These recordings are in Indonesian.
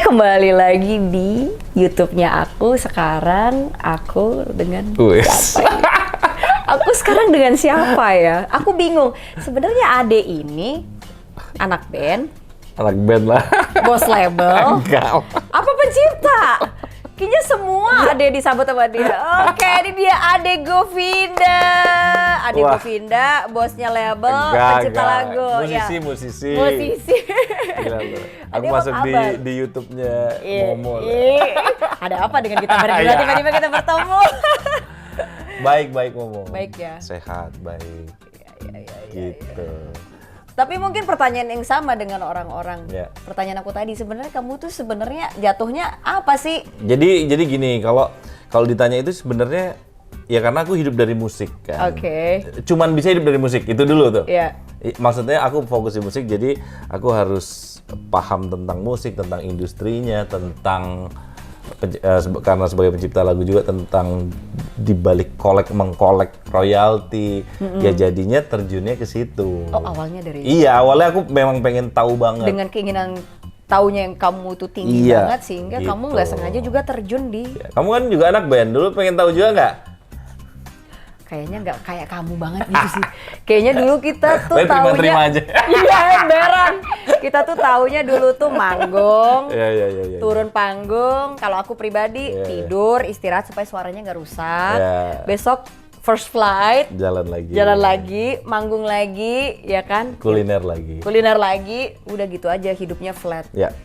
kembali lagi di YouTube-nya aku. Sekarang aku dengan siapa ini? Aku sekarang dengan siapa ya? Aku bingung. Sebenarnya Ade ini anak band. Anak band lah. Bos label. Enggak. Apa pencipta? Kayaknya semua Ade disambut sama dia. Oke, ini dia Ade Govinda. Ade Wah. Govinda, bosnya label, pencipta lagu. Musisi. Gila, lu. Aku Ade, masuk apa kabar? di YouTube-nya Momo. Ada apa dengan kita berdua tiba-tiba kita bertemu? Baik Momo. Baik ya. Sehat, baik. Gitu. Tapi mungkin pertanyaan yang sama dengan orang-orang. Ya. Pertanyaan aku tadi, sebenarnya kamu tuh sebenarnya jatuhnya apa sih? Jadi gini, kalau ditanya itu sebenarnya ya karena aku hidup dari musik kan. Oke. Cuman bisa hidup dari musik, itu dulu tuh. Iya. Maksudnya aku fokus di musik, jadi aku harus paham tentang musik, tentang industrinya, tentang karena sebagai pencipta lagu juga tentang dibalik mengkolek royalti, ya jadinya terjunnya ke situ. Oh, awalnya dari Iya, awalnya aku memang pengen tahu banget. dengan keinginan taunya yang kamu tuh tinggi Iya, banget sehingga gitu. kamu nggak sengaja juga terjun di Ya, kamu kan juga anak band, dulu pengen tahu juga nggak? kayaknya nggak kayak kamu banget gitu sih. Kayaknya dulu kita tuh Baik, terima taunya aja. iya emberan. Kita tuh taunya dulu tuh manggung, Iya. turun panggung. Kalau aku pribadi Iya. tidur, istirahat supaya suaranya nggak rusak. Iya. Besok first flight, Jalan lagi, manggung lagi, ya kan? kuliner lagi. Kuliner lagi, udah gitu aja hidupnya flat. Ya.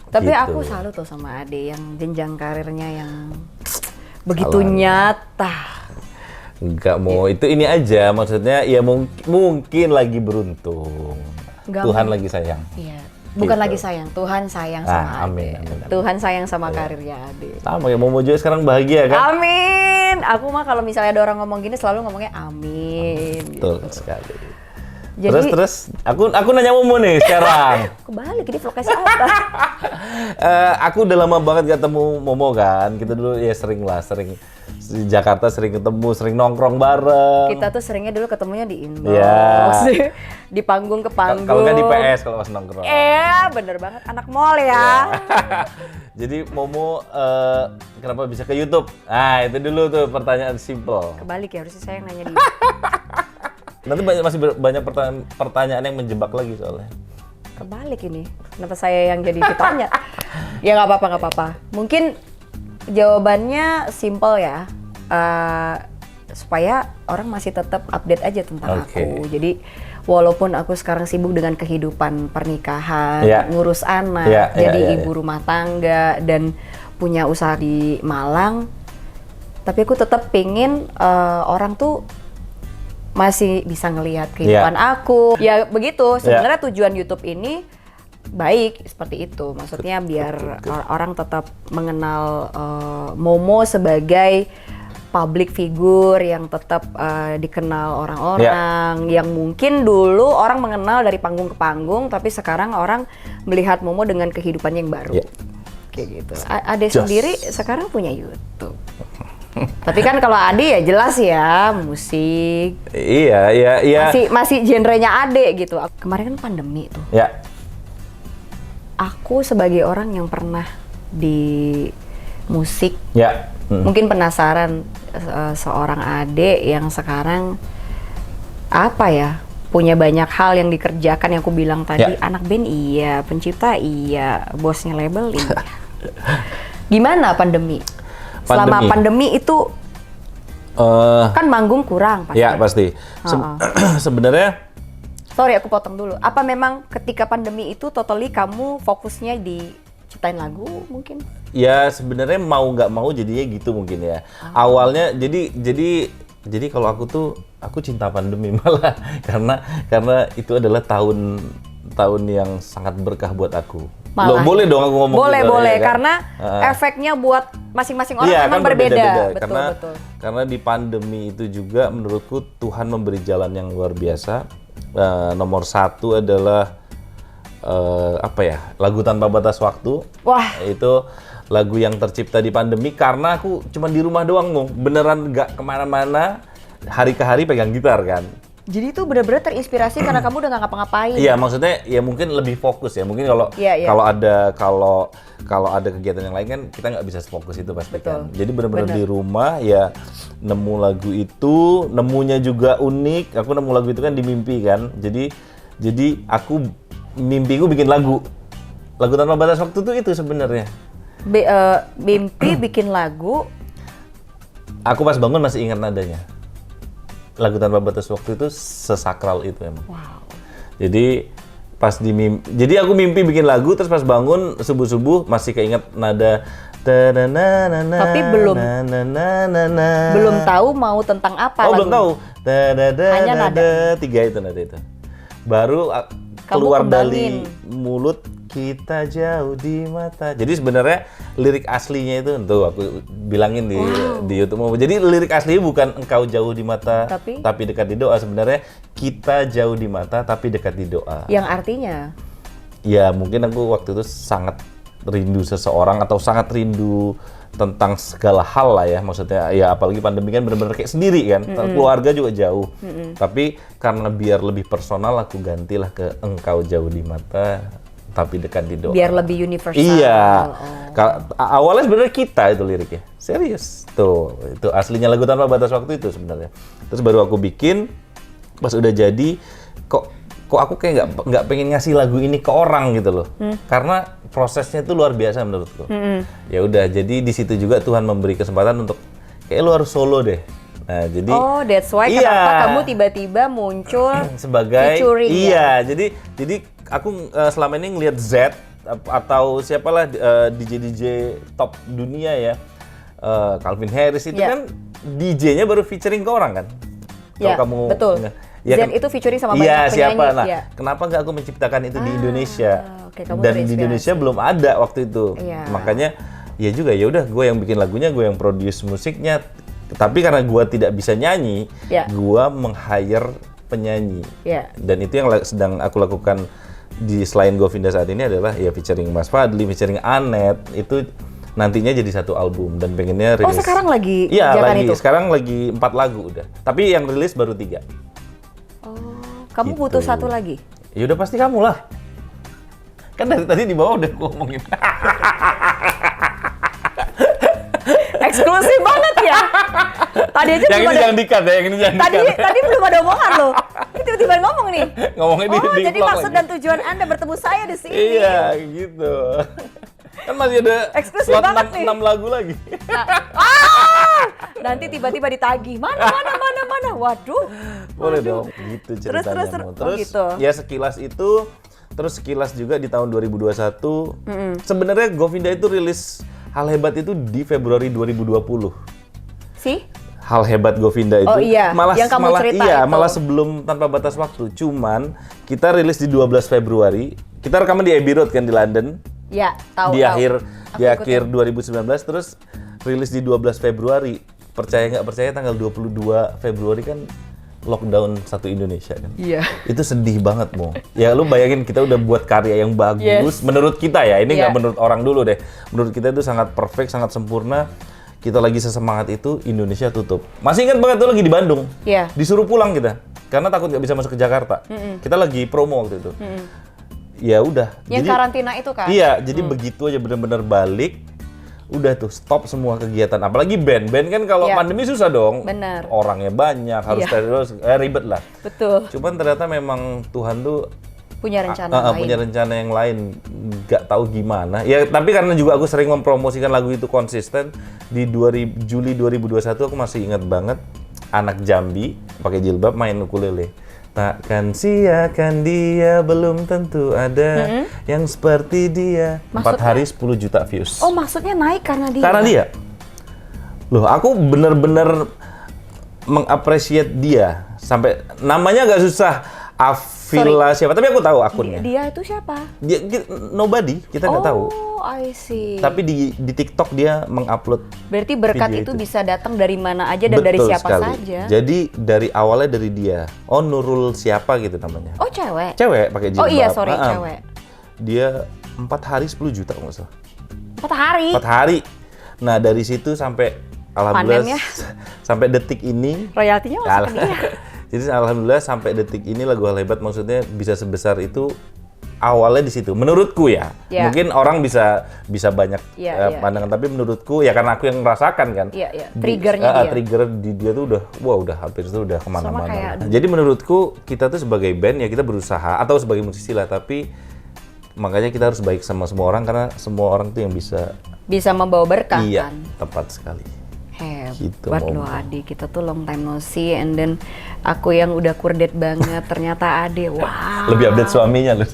Tapi Gitu. aku salut tuh sama Ade yang jenjang karirnya yang begitu Salah. nyata. Enggak mau, itu ini aja maksudnya ya mungkin lagi beruntung. Nggak Tuhan lagi sayang. Iya, bukan Gitu. lagi sayang, Tuhan sayang sama amin, Ade. amin. Tuhan sayang sama karirnya Ade. Sama ya Momo juga sekarang bahagia kan? Amin. Aku mah kalau misalnya ada orang ngomong gini selalu ngomongnya amin. Betul sekali. Jadi Terus aku nanya Momo nih sekarang. kebalik ini vlognya siapa? Aku udah lama banget gak ketemu Momo kan. Kita dulu ya sering di Jakarta sering ketemu, sering nongkrong bareng. Kita tuh seringnya dulu ketemunya di inbox, Iya. di panggung ke panggung. Kalau nggak di PS kalau pas nongkrong. Bener banget anak mall ya. Jadi Momo kenapa bisa ke YouTube? Nah itu dulu tuh pertanyaan simple. Kebalik ya, harusnya saya yang nanya dia. Nanti masih banyak pertanyaan yang menjebak lagi soalnya. Kebalik ini, kenapa saya yang jadi ditanya? Ya nggak apa-apa. Mungkin jawabannya simple ya, supaya orang masih tetap update aja tentang Oke. aku. Jadi walaupun aku sekarang sibuk dengan kehidupan pernikahan, Ya. ngurus anak, Ya, jadi ya. ibu rumah tangga dan punya usaha di Malang, tapi aku tetap pingin orang tuh masih bisa ngelihat kehidupan aku. Ya begitu, sebenarnya tujuan YouTube ini baik seperti itu. Maksudnya biar orang tetap mengenal Momo sebagai public figure yang tetap dikenal orang-orang. Yang mungkin dulu orang mengenal dari panggung ke panggung, tapi sekarang orang melihat Momo dengan kehidupan yang baru. Ya. Kayak gitu. Ade sendiri sekarang punya YouTube. Tapi kan kalau Ade ya jelas ya musik. Iya. Masih genrenya Ade gitu. Kemarin kan pandemi tuh. Ya. Aku sebagai orang yang pernah di musik, Ya. mungkin penasaran seorang Ade yang sekarang apa ya, punya banyak hal yang dikerjakan yang aku bilang tadi. Ya. Anak band iya, pencipta iya, bosnya label iya. Gimana pandemi? Selama pandemi itu kan manggung kurang pasti. Ya pasti. Sebenarnya Sorry aku potong dulu. Apa memang ketika pandemi itu totally kamu fokusnya di ciptain lagu mungkin? ya sebenarnya mau nggak mau jadinya gitu mungkin ya. Awalnya jadi kalau aku cinta pandemi malah karena itu adalah tahun yang sangat berkah buat aku. Malah. Boleh dong aku ngomong Boleh, gitu, boleh. ya kan? Karena efeknya buat masing-masing orang Iya, memang kan berbeda. berbeda. Betul. Karena di pandemi itu juga menurutku Tuhan memberi jalan yang luar biasa. Nomor satu adalah lagu Tanpa Batas Waktu. Wah. Itu lagu yang tercipta di pandemi karena aku cuma di rumah doang, beneran nggak kemana-mana. Hari ke hari pegang gitar kan. Jadi itu benar-benar terinspirasi karena kamu udah nggak ngapa-ngapain. Iya, maksudnya ya mungkin lebih fokus ya. Mungkin kalau Iya. kalau ada kegiatan yang lain kan kita nggak bisa fokus itu pasti kan. Betul. Jadi benar-benar Bener. di rumah ya nemu lagu itu, nemunya juga unik. Aku nemu lagu itu kan di mimpi kan. Jadi aku mimpiku bikin lagu. Lagu Tanpa Batas Waktu itu sebenarnya. Mimpi bikin lagu. Aku pas bangun masih ingat nadanya. Lagu Tanpa Batas Waktu itu sesakral itu emang. Wow. Jadi pas jadi aku mimpi bikin lagu terus pas bangun subuh-subuh masih keinget nada Tapi belum tahu mau tentang apa Oh, lagu. belum tahu. Hanya nada. 3 itu nada itu. Baru Kamu keluar kembangin. dari mulut kita jauh di mata. Jadi sebenarnya lirik aslinya itu tuh aku bilangin di YouTube. Jadi lirik aslinya bukan engkau jauh di mata tapi dekat di doa. Sebenarnya kita jauh di mata tapi dekat di doa. Yang artinya? Ya mungkin aku waktu itu sangat rindu seseorang atau sangat rindu tentang segala hal lah ya, maksudnya ya apalagi pandemi kan benar-benar kayak sendiri kan, keluarga juga jauh. Tapi karena biar lebih personal aku gantilah ke engkau jauh di mata tapi dekat di doa. Biar lebih universal. Iya. Awalnya sebenarnya kita itu liriknya. Serius. Tuh, itu aslinya Lagu Tanpa Batas Waktu itu sebenarnya. Terus baru aku bikin, pas udah jadi kok aku kayak nggak pengen ngasih lagu ini ke orang gitu loh. Karena prosesnya itu luar biasa menurutku. Ya udah, jadi di situ juga Tuhan memberi kesempatan untuk kayak lu harus solo deh. Nah, jadi that's why kenapa kamu tiba-tiba muncul sebagai featuring. Jadi aku selama ini ngelihat Z atau siapalah DJ top dunia ya. Calvin Harris itu kan DJ-nya baru featuring ke orang kan. Iya, betul. Ya, Zen itu featuring sama banyak penyanyi. Siapa? Nah, ya. kenapa nggak aku menciptakan itu di Indonesia? Kamu Dan di Indonesia belum ada waktu itu. Iya. Makanya ya juga ya udah gue yang bikin lagunya, gue yang produce musiknya. Tapi karena gue tidak bisa nyanyi, gue meng-hire penyanyi. Dan itu yang sedang aku lakukan di selain Govinda saat ini adalah ya featuring Mas Fadli, featuring Anet, itu nantinya jadi satu album dan pengennya rilis. Oh, sekarang lagi? Iya, lagi. Itu? Sekarang lagi 4 lagu udah. Tapi yang rilis baru 3. Kamu gitu. butuh satu lagi? Ya udah pasti kamu lah. Kan dari tadi di bawah udah ngomongin. Eksklusif banget ya. Tadi aja yang ini jangan di-cut ya, yang ini jangan di-cut. Tadi belum ada omongan loh. Ini tiba-tiba ngomong nih. Ngomongnya di jadi vlog maksud lagi. dan tujuan Anda bertemu saya di sini. Iya, gitu. Kan masih ada eksklusif slot banget 6 lagu lagi. Nanti tiba-tiba ditagih. Mana. Waduh. Boleh dong, gitu ceritanya. Terus gitu. Ya sekilas itu, terus sekilas juga di tahun 2021. Sebenarnya Govinda itu rilis Hal Hebat itu di Februari 2020. Sih? Hal Hebat Govinda itu. Oh iya, yang kamu cerita itu. Malah sebelum Tanpa Batas Waktu. Cuman kita rilis di 12 Februari. Kita rekaman di Abbey Road kan di London. Ya, tahu. Di akhir 2019, terus rilis di 12 Februari. Percaya nggak percaya tanggal 22 Februari kan lockdown satu Indonesia kan. Iya. Itu sedih banget, Mo. Ya lu bayangin kita udah buat karya yang bagus menurut kita ya. Ini nggak menurut orang dulu deh. Menurut kita itu sangat perfect, sangat sempurna. Kita lagi sesemangat itu, Indonesia tutup. Masih ingat banget tuh lagi di Bandung. Iya. Disuruh pulang kita. Karena takut nggak bisa masuk ke Jakarta. Kita lagi promo waktu itu. Ya udah. Yang karantina itu kan? Iya, jadi begitu aja benar-benar balik. Udah tuh stop semua kegiatan. Apalagi band kan kalau pandemi susah dong. Bener. Orangnya banyak, harus ribet lah. Betul. Cuman ternyata memang Tuhan tuh punya rencana lain. Punya rencana yang lain, nggak tahu gimana. Ya tapi karena juga aku sering mempromosikan lagu itu konsisten. Di Juli 2021 aku masih ingat banget anak Jambi pakai jilbab main ukulele. Takkan sia-kan dia, belum tentu ada yang seperti dia. Maksudnya? 4 hari 10 juta views. Oh, maksudnya naik karena dia? Karena dia. Loh, aku bener-bener mengapresiasi dia. Sampai namanya agak susah. Avila siapa? Tapi aku tahu akunnya. Dia itu siapa? Dia nobody, kita nggak tahu. Oh, I see. Tapi di TikTok dia mengupload. Berarti berkat itu bisa datang dari mana aja dan dari siapa saja. Jadi dari awalnya dari dia. Oh, Nurul siapa gitu namanya. Oh, cewek. Cewek pakai jilbab. Oh iya, sorry, cewek. Dia 4 hari 10 juta nggak salah. 4 hari. 4 hari. Nah, dari situ sampai alhamdulillah sampai detik ini royaltinya masuk ke dia. Jadi alhamdulillah sampai detik ini lagu Hal Hebat maksudnya bisa sebesar itu awalnya di situ. Menurutku ya. Yeah. Mungkin orang bisa banyak pandangan, tapi menurutku ya karena aku yang merasakan kan. Triggernya dia. Trigger di dia tuh udah hampir tuh udah kemana-mana. Kayak, Jadi menurutku kita tuh sebagai band ya kita berusaha atau sebagai musisi lah, tapi makanya kita harus baik sama semua orang karena semua orang tuh yang bisa membawa berkah iya, kan. tepat sekali. Hebat loh Ade, kita tuh long time no see, and then aku yang udah kurdet banget, ternyata Ade, wow. Lebih update suaminya loh.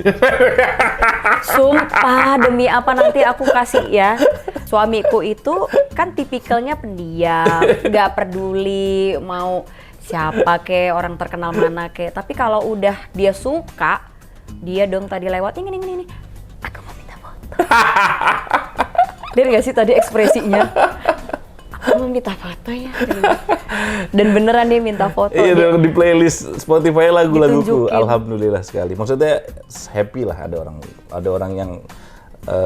Sumpah, demi apa nanti aku kasih ya. Suamiku itu kan tipikalnya pendiam, gak peduli mau siapa ke, orang terkenal mana ke. Tapi kalau udah dia suka, dia dong tadi lewat, ini, aku mau minta foto. Dia nggak sih tadi ekspresinya? Aku mau minta foto ya. Dan beneran dia minta foto. Iya dong, di playlist Spotify lagu-laguku. Ditunjukin. Alhamdulillah sekali. Maksudnya happy lah ada orang yang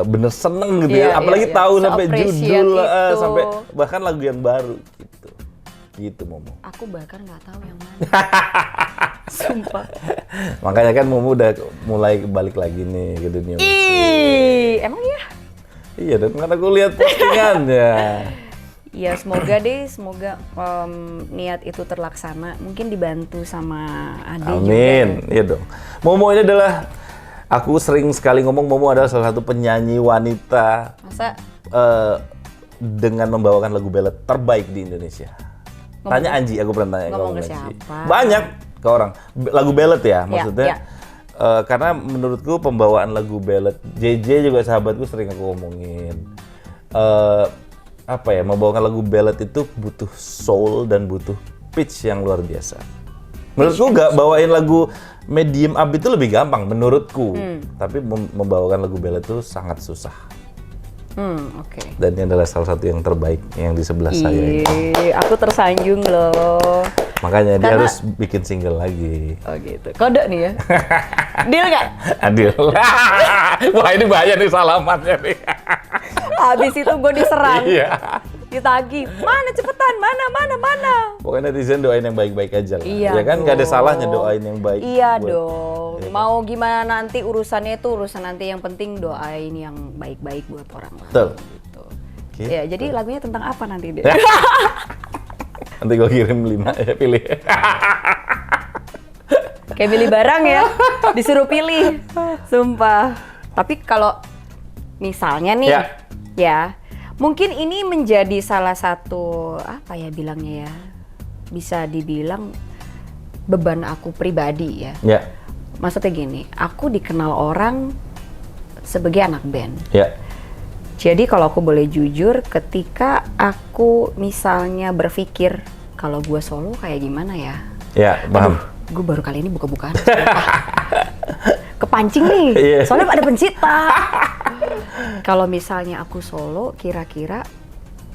bener seneng gitu ya. Apalagi tahu sampai judul, sampai bahkan lagu yang baru gitu. Gitu Momo. Aku bahkan nggak tahu yang mana. Sumpah. Makanya kan Momo udah mulai balik lagi nih ke dunia musik. Emang iya? Iya, dan kan aku lihat postingannya. Ya semoga niat itu terlaksana. Mungkin dibantu sama Ade juga. Amin, iya dong. Momo ini adalah, aku sering sekali ngomong Momo adalah salah satu penyanyi wanita Masa? Dengan membawakan lagu ballad terbaik di Indonesia. Tanya Anji, aku pernah tanya ngomong ke Anji. siapa? Banyak ke orang. Lagu ballad ya maksudnya. Ya. Karena menurutku pembawaan lagu ballad, JJ juga sahabatku sering aku ngomongin. Membawakan lagu ballad itu butuh soul dan butuh pitch yang luar biasa. Menurutku nggak bawain lagu medium up itu lebih gampang menurutku, tapi membawakan lagu ballad itu sangat susah. Oke. Dan ini adalah salah satu yang terbaik yang di sebelah saya ini. Aku tersanjung loh. Makanya dia harus bikin single lagi. Oh gitu. Kode nih ya. Deal nggak? Adil. Wah ini bahaya nih salamannya nih. Habis itu gue diserang. Iya. Ditagi. Mana cepetan? Mana? Pokoknya netizen doain yang baik-baik aja lah. Iya Ya kan nggak ada salahnya doain yang baik. Iya buat- dong. Mau gimana nanti urusannya itu urusan nanti, yang penting doain yang baik-baik buat orang lain. Betul. Gitu. Oke. Ya, jadi lagunya tentang apa nanti deh? Nanti gue kirim 5 ya, pilih. Kayak pilih barang ya, disuruh pilih. Sumpah. Tapi kalau misalnya nih, ya, mungkin ini menjadi salah satu apa ya bilangnya ya, bisa dibilang beban aku pribadi ya. Ya. Maksudnya gini, aku dikenal orang sebagai anak band. Ya. Jadi kalau aku boleh jujur, ketika aku misalnya berpikir kalau gue solo kayak gimana ya? Ya, paham. Gue baru kali ini buka-bukaan. Kepancing nih, soalnya ada pencipta. Kalau misalnya aku solo, kira-kira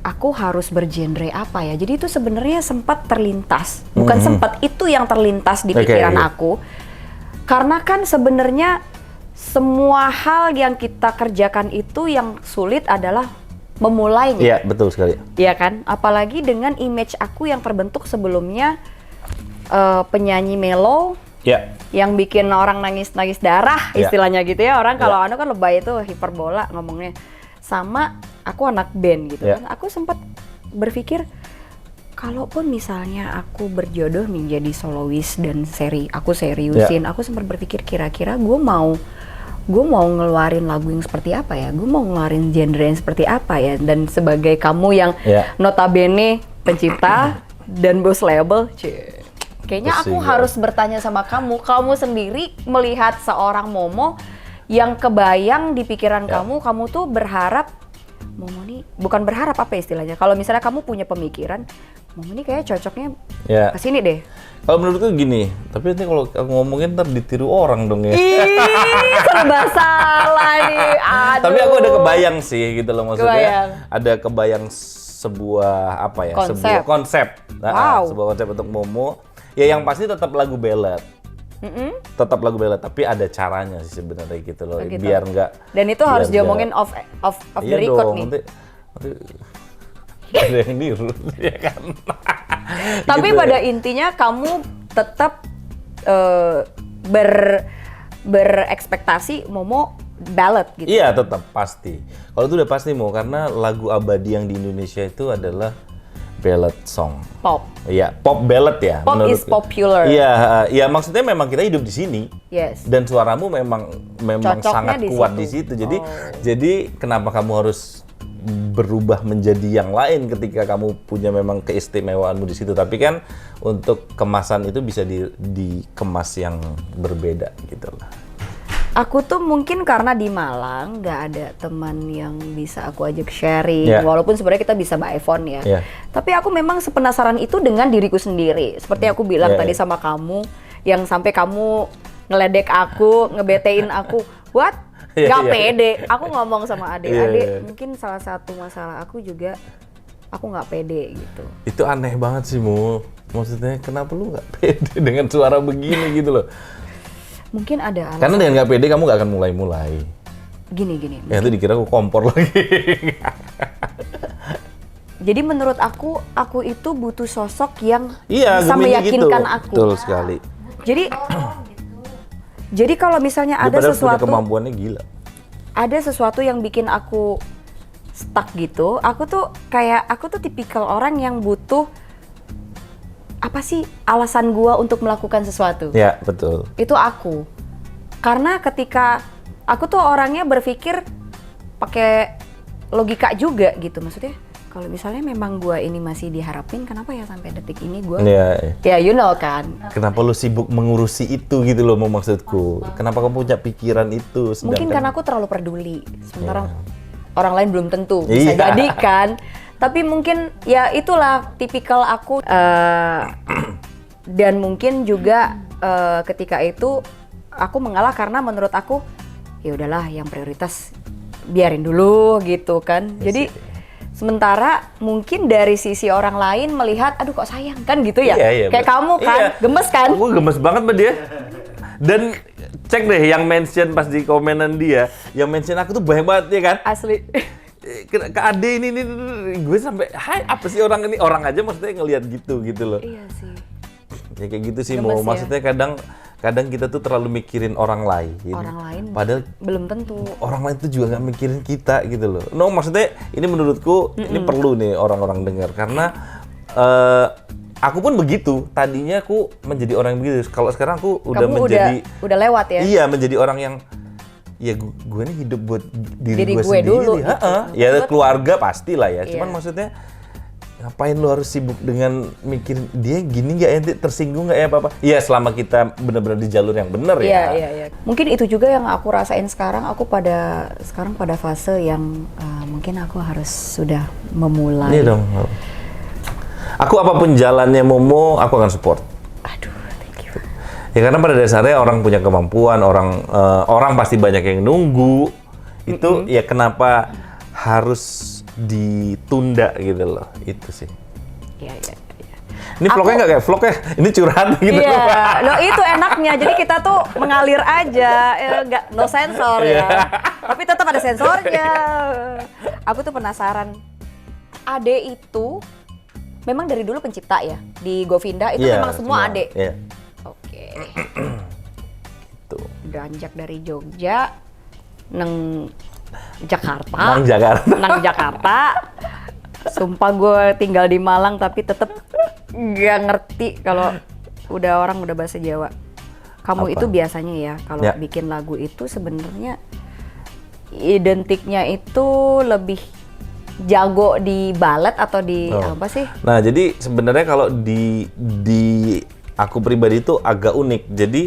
aku harus bergenre apa ya? Jadi itu sebenarnya sempat terlintas, bukan sempat, itu yang terlintas di pikiran aku. Karena kan sebenarnya semua hal yang kita kerjakan itu yang sulit adalah memulainya. Iya, betul sekali. Iya kan? Apalagi dengan image aku yang terbentuk sebelumnya penyanyi melo. Ya. Yang bikin orang nangis darah istilahnya gitu ya. Orang kalau anu kan lebay itu hiperbola ngomongnya. Sama aku anak band gitu kan. Aku sempat berpikir kalaupun misalnya aku berjodoh menjadi solois dan aku seriusin, aku sempat berpikir kira-kira gue mau ngeluarin lagu yang seperti apa ya? Gue mau ngeluarin genre yang seperti apa ya? Dan sebagai kamu yang notabene pencipta dan bos label, kayaknya aku harus bertanya sama kamu sendiri melihat seorang Momo yang kebayang di pikiran kamu tuh berharap, Momo nih, bukan berharap apa istilahnya, kalau misalnya kamu punya pemikiran, Momo nih kayak cocoknya kesini deh. Kalau menurutku gini, tapi nanti kalau aku ngomongin ntar ditiru orang dong ya. Serba salah nih, aduh. Tapi aku ada kebayang sih gitu loh, maksudnya ada kebayang sebuah apa ya, sebuah konsep. Sebuah konsep untuk Momo. Ya yang pasti tetap lagu ballad. Tetap lagu ballad, tapi ada caranya sih sebenarnya gitu loh, gitu. Biar nggak. Dan itu harus diomongin off the record nih. Nanti ada yang niru, ya kan. Tapi gitu pada intinya kamu tetap berekspektasi Momo ballad gitu. Iya, tetap pasti. Kalau itu udah pasti Mo, karena lagu abadi yang di Indonesia itu adalah ballad song. Pop. Iya, pop ballad ya. Pop is menurutku. popular. Iya, ya maksudnya memang kita hidup di sini. Yes. Dan suaramu memang Cocoknya sangat di kuat situ. di situ. Jadi kenapa kamu harus berubah menjadi yang lain ketika kamu punya memang keistimewaanmu di situ. Tapi kan untuk kemasan itu bisa dikemas yang berbeda gitu lah. Aku tuh mungkin karena di Malang nggak ada teman yang bisa aku ajak sharing, Yeah. walaupun sebenarnya kita bisa by phone ya. Yeah. Tapi aku memang sepenasaran itu dengan diriku sendiri. Seperti aku bilang Yeah, tadi yeah. sama kamu, yang sampai kamu ngeledek aku, ngebetein aku, what? Yeah, Gak yeah. pede. Aku ngomong sama adik-adik, Yeah, yeah. mungkin salah satu masalah aku juga aku nggak pede gitu. Itu aneh banget sih Mo. Maksudnya kenapa lu nggak pede dengan suara begini gitu loh? Mungkin ada alasan. Karena dengan nggak pede kamu nggak akan mulai-mulai. Gini. Ya itu dikira aku kompor lagi. Jadi menurut aku itu butuh sosok yang Iya, bisa Gemini meyakinkan gitu. aku. Betul sekali. Jadi kalau misalnya Dia ada padahal punya sesuatu, kemampuannya gila. ada sesuatu yang bikin aku stuck gitu, aku tuh tipikal orang yang butuh apa sih alasan gua untuk melakukan sesuatu. Ya, betul. Itu aku. Karena ketika aku tuh orangnya berpikir pakai logika juga gitu, maksudnya kalau misalnya memang gua ini masih diharapin, kenapa ya sampai detik ini gua Iya. ya you know kan. Kenapa lu sibuk mengurusi itu gitu loh mau maksudku? Kenapa kamu punya pikiran itu? Mungkin karena aku terlalu peduli, sementara orang lain belum tentu. Bisa Iya. jadi kan. Tapi mungkin ya itulah tipikal aku. Dan mungkin juga ketika itu aku mengalah karena menurut aku ya udahlah yang prioritas biarin dulu gitu kan. Jadi sementara mungkin dari sisi orang lain melihat, aduh kok sayang kan gitu ya. Iya, Kayak kamu kan, iya. gemes kan. Aku gemes banget sama dia. Dan cek deh yang mention pas di komenan dia, yang mention aku tuh banyak banget ya kan. Asli. Ke Ade ini gue sampai, hai apa sih orang ini? Orang aja maksudnya ngelihat gitu loh. Iya sih. Ya kayak gitu sih Gemes mau ya. maksudnya kadang kita tuh terlalu mikirin orang lain. Orang lain Padahal belum tentu. orang lain tuh juga nggak mikirin kita gitu loh. No, maksudnya ini menurutku ini perlu nih orang-orang dengar karena aku pun begitu. Tadinya aku menjadi orang yang begitu. Kalau sekarang aku udah Kamu menjadi udah lewat ya. iya menjadi orang yang ya gue ini hidup buat diri Diri gue gue sendiri. dulu gitu. Ya keluarga pastilah ya. Cuman Iya. maksudnya ngapain lu harus sibuk dengan mikir dia gini nggak ya, tersinggung nggak ya apa-apa. Iya selama kita benar-benar di jalur yang benar ya. Iya. Mungkin itu juga yang aku rasain sekarang. Aku pada fase yang mungkin aku harus sudah memulai. Iya dong. Aku apapun jalannya Momo, aku akan support. Aduh, thank you. Ya karena pada dasarnya orang punya kemampuan, orang pasti banyak yang nunggu. Itu ya kenapa harus ditunda gitu loh. Itu sih. Iya. Ini vlognya nggak kayak vlog ya? Ini curhat gitu. Iya, loh itu enaknya. Jadi kita tuh mengalir aja, nggak no sensor ya. Tapi tetap ada sensornya. Aku tuh penasaran. Ade itu memang dari dulu pencipta ya di Govinda itu Iya, memang semua Ade. Iya. Oke. Tuh. Beranjak dari Jogja, neng Jakarta. Nang Jakarta. Sumpah gue tinggal di Malang tapi tetep nggak ngerti kalau orang udah bahasa Jawa. Kamu Apa? itu biasanya ya kalau Ya. bikin lagu itu sebenarnya identiknya itu lebih jago di balet atau di apa sih? Nah, jadi sebenarnya kalau di aku pribadi itu agak unik. Jadi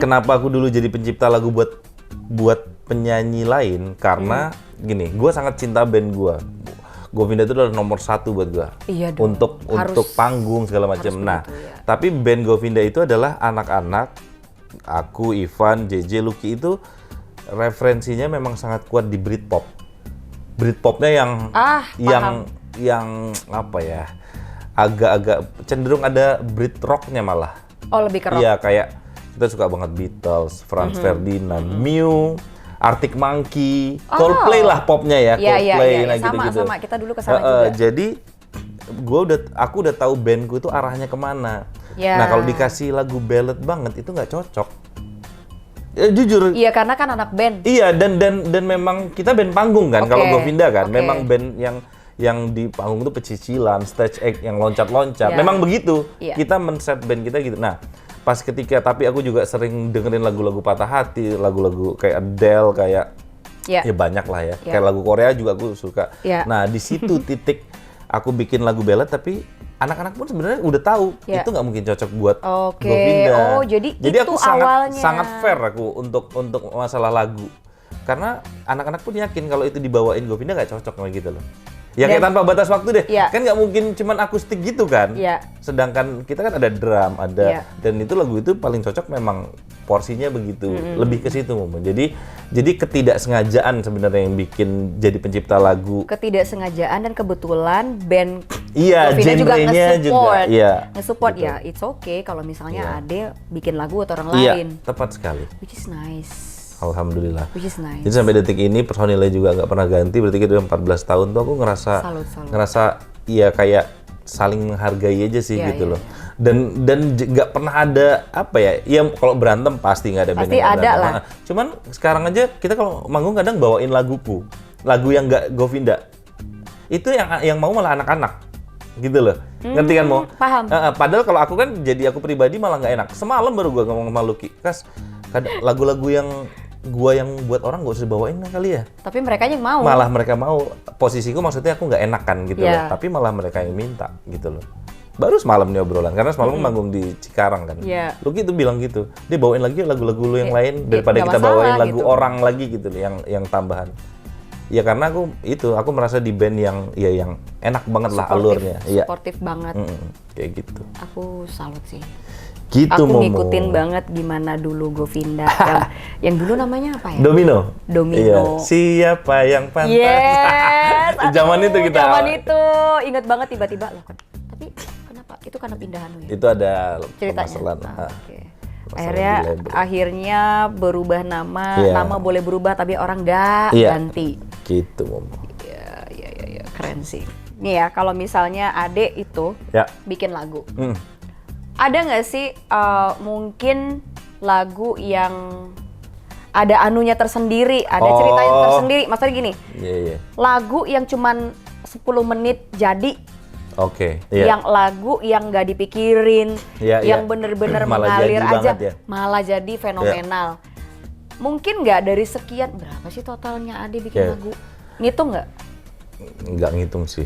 kenapa aku dulu jadi pencipta lagu buat penyanyi lain karena gini, gue sangat cinta band gue. Govinda itu adalah nomor 1 buat gue. Iya dong. Untuk panggung segala macam. Nah, begitu, ya. tapi band Govinda itu adalah anak-anak. Aku, Ivan, JJ, Lucky itu referensinya memang sangat kuat di Britpop. Britpopnya yang apa ya? Agak-agak cenderung ada Brit rocknya malah. Oh lebih ke rock. Iya kayak kita suka banget Beatles, Franz Ferdinand, Mew, Arctic Monkey, Coldplay lah popnya ya, Coldplay Iya. gitu-gitu. Sama kita dulu kesana juga. Jadi aku udah tahu bandku itu arahnya kemana. Ya. Nah kalau dikasih lagu ballad banget itu nggak cocok. Ya, jujur. Iya karena kan anak band. Iya dan memang kita band panggung kan. Oke. Kalau Govinda kan, Oke. memang band yang di panggung itu pecicilan, stage act yang loncat-loncat. Iya. Memang begitu. Iya. Kita men-set band kita gitu. Nah pas ketika tapi aku juga sering dengerin lagu-lagu patah hati, lagu-lagu kayak Adele kayak Iya. ya banyak lah ya. Iya. Kayak lagu Korea juga aku suka. Iya. Nah di situ titik aku bikin lagu ballad tapi anak-anak pun sebenarnya udah tahu Ya. itu nggak mungkin cocok buat Oke. Govinda. Oh, jadi itu aku awalnya. sangat fair aku untuk masalah lagu. Karena anak-anak pun yakin kalau itu dibawain Govinda nggak cocok kayak gitu loh. Ya kayak Tanpa Batas Waktu deh. Ya. Kan nggak mungkin cuman akustik gitu kan. Ya. Sedangkan kita kan ada drum, ada Ya. dan itu lagu itu paling cocok memang porsinya begitu. Lebih ke situ Momo. Jadi ketidaksengajaan sebenarnya yang bikin jadi pencipta lagu. Ketidaksengajaan dan kebetulan band Iya, Govinda juga genrenya juga, nge-support. iya. Nge-support Gitu. ya, it's okay kalau misalnya Iya. Ade bikin lagu atau orang Iya, lain. tepat sekali. Which is nice. Alhamdulillah. Which is nice. Jadi sampai detik ini personilnya juga nggak pernah ganti, berarti kita udah 14 tahun tuh aku ngerasa Salut. iya kayak saling menghargai aja sih Iya, gitu iya, loh. Dan nggak pernah ada apa ya? Ya kalau berantem pasti nggak ada band Pasti yang ada berantem. lah. Nah, cuman sekarang aja kita kalau manggung kadang bawain laguku, lagu yang nggak Govinda. Itu yang mau malah anak-anak. Gitu loh. Ngerti kan Mo? Paham. Padahal kalau aku kan jadi aku pribadi malah nggak enak. Semalam baru gua ngomong sama Lucky, Kas, lagu-lagu yang buat orang gak usah bawain kali ya. Tapi mereka yang mau. Malah mereka mau. Posisiku maksudnya aku nggak enakan gitu Iya. loh. Tapi malah mereka yang minta gitu loh. Baru semalam nih obrolan, karena semalam manggung di Cikarang kan. Iya. Lucky itu bilang gitu, dia bawain lagi lagu-lagu lu yang lain Iya, daripada nggak kita masalah bawain lagu gitu. orang lagi gitu loh, yang tambahan. Ya karena aku merasa di band yang enak banget lah alurnya. Iya. Supportif banget. Kayak gitu. Aku salut sih. Gitu Aku Momo. ngikutin banget gimana dulu Govinda yang dulu namanya apa ya? Domino. Domino. Iya. Siapa yang pantas? Yes. Zaman itu kita. Zaman itu inget banget tiba-tiba loh kan. Tapi kenapa? Itu karena pindahan lu ya? Itu ada Ceritanya. permasalahan. Oke. Masalah Akhirnya di label. akhirnya berubah nama. Iya. Nama boleh berubah tapi orang nggak Iya. ganti. Gitu Momo. Iya, keren sih. Nih ya, kalau misalnya Ade itu Ya. bikin lagu. Hmm. Ada nggak sih mungkin lagu yang ada anunya tersendiri, ada ceritanya Oh. tersendiri. Maksudnya gini, Iya. lagu yang cuman 10 menit jadi, Oke. Iya. yang lagu yang nggak dipikirin, Iya, yang iya. bener-bener Malah mengalir jadi aja, banget ya. malah jadi fenomenal. Mungkin nggak dari sekian, berapa sih totalnya Ade bikin Oke. lagu? Ngitung nggak? Nggak ngitung sih.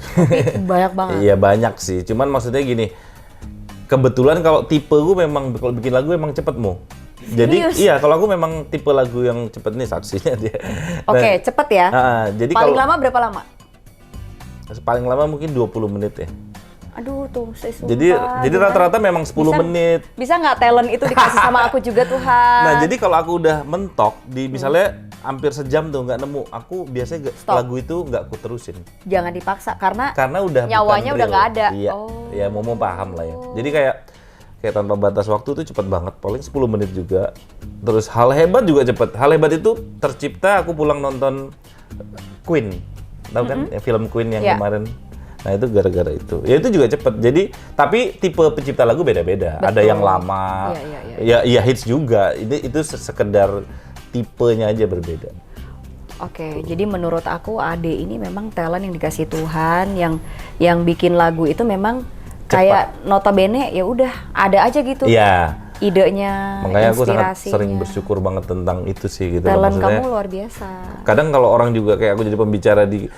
Banyak banget. Iya banyak sih. Cuman maksudnya gini, kebetulan kalau tipe gue memang kalau bikin lagu emang cepet Mo. Jadi Serius? iya kalau aku memang tipe lagu yang cepet nih saksinya dia. Oke, cepet ya. Jadi Paling kalau lama berapa lama? paling lama mungkin 20 menit ya. Aduh tuh, saya sumpah. Jadi rata-rata memang 10 menit. Bisa nggak talent itu dikasih sama aku juga Tuhan? Nah, jadi kalau aku udah mentok di misalnya hampir sejam tuh nggak nemu, aku biasanya Stop. lagu itu nggak aku terusin. Jangan dipaksa karena Karena nyawanya bukan udah real. nggak ada. Iya. Oh. Ya mau paham lah ya. Jadi kayak Tanpa Batas Waktu tuh cepet banget, paling 10 menit juga. Terus Hal Hebat juga cepet. Hal Hebat itu tercipta aku pulang nonton Queen. Tahu kan ya, film Queen yang Iya. kemarin. Nah, itu gara-gara itu. Ya itu juga cepet. Jadi tapi tipe pencipta lagu beda-beda. Ada Betul. yang lama. Iya. Ya hits juga. Itu sekedar tipenya aja berbeda. Oke, jadi menurut aku Ade ini memang talent yang dikasih Tuhan, yang bikin lagu itu memang kayak notabene ya udah ada aja gitu. Iya. Idenya, Makanya aku sangat inspirasinya. sering bersyukur banget tentang itu sih gitu. Talent Maksudnya, kamu luar biasa. kadang kalau orang juga kayak aku jadi pembicara di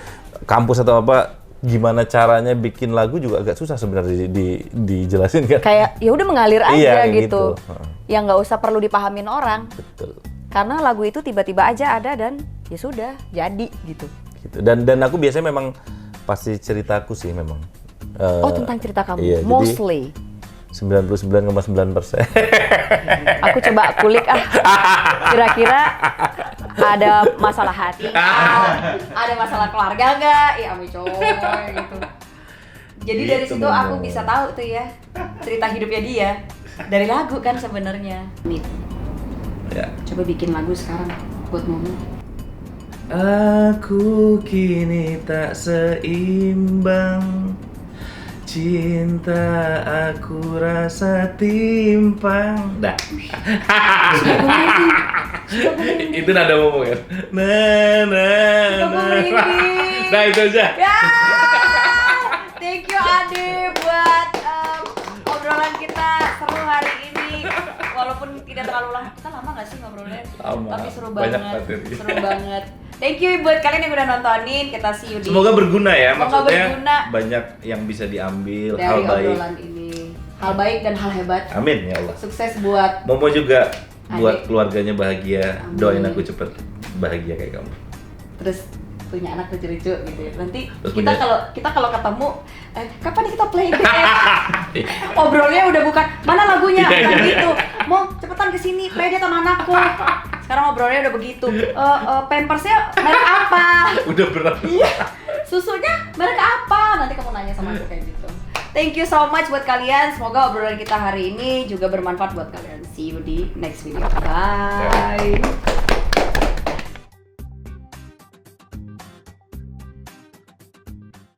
kampus atau apa, gimana caranya bikin lagu juga agak susah sebenarnya dijelasin kan. Kayak ya udah mengalir aja Iya, kayak gitu. gitu. Heeh. Yang nggak usah perlu dipahamin orang. Betul. Karena lagu itu tiba-tiba aja ada dan ya sudah jadi gitu. Gitu. Dan aku biasanya memang pasti ceritaku sih memang. Oh, tentang cerita kamu. iya, jadi- Mostly. 99,9%. Aku coba kulik kira-kira ada masalah hati, ada masalah keluarga nggak? Ya ami coy gitu. Jadi dari Gitu, situ aku Momo. bisa tahu tuh ya cerita hidupnya dia dari lagu kan sebenarnya. Nih, Ya. coba bikin lagu sekarang buat Momo. Aku kini tak seimbang, cinta aku rasa timpang. Dah. Itu nada Momo ya. Nah itu aja. Ya, thank you Ade buat obrolan kita seru hari ini. Walaupun tidak terlalu lama, kita lama nggak sih ngobrolnya? Lama. Tapi seru Banyak banget, materi. seru banget. Thank you buat kalian yang udah nontonin. Kita see you di Semoga berguna ya, Semoga maksudnya berguna. banyak yang bisa diambil, dari hal baik. obrolan ini. Hal baik dan hal hebat. Amin ya Allah. Sukses buat Momo juga buat Adik. keluarganya bahagia. Amin. Doain aku cepet bahagia kayak kamu. terus punya anak lucu-lucu gitu ya. Nanti Terus kita punya- kalau ketemu kapan kita playback? Obrolnya udah bukan mana lagunya, Iya, bukan iya, gitu. Mau cepetan kesini play dia sama anakku. Sekarang obrolnya udah begitu. Pampersnya merek apa? Udah berat. Iya. Susunya merek apa? Nanti kamu nanya sama aku kayak gitu. Thank you so much buat kalian. Semoga obrolan kita hari ini juga bermanfaat buat kalian. See you di next video. Bye.